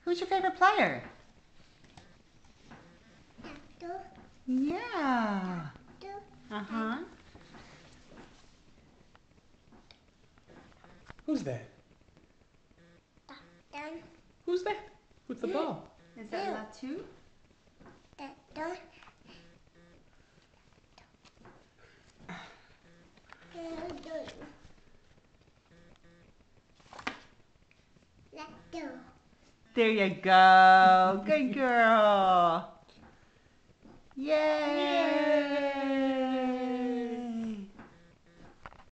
Who's your favorite player? Yeah. Uh-huh. Who's that? Who's that? With the ball? Is that Latu? There you go. Good girl. Yay!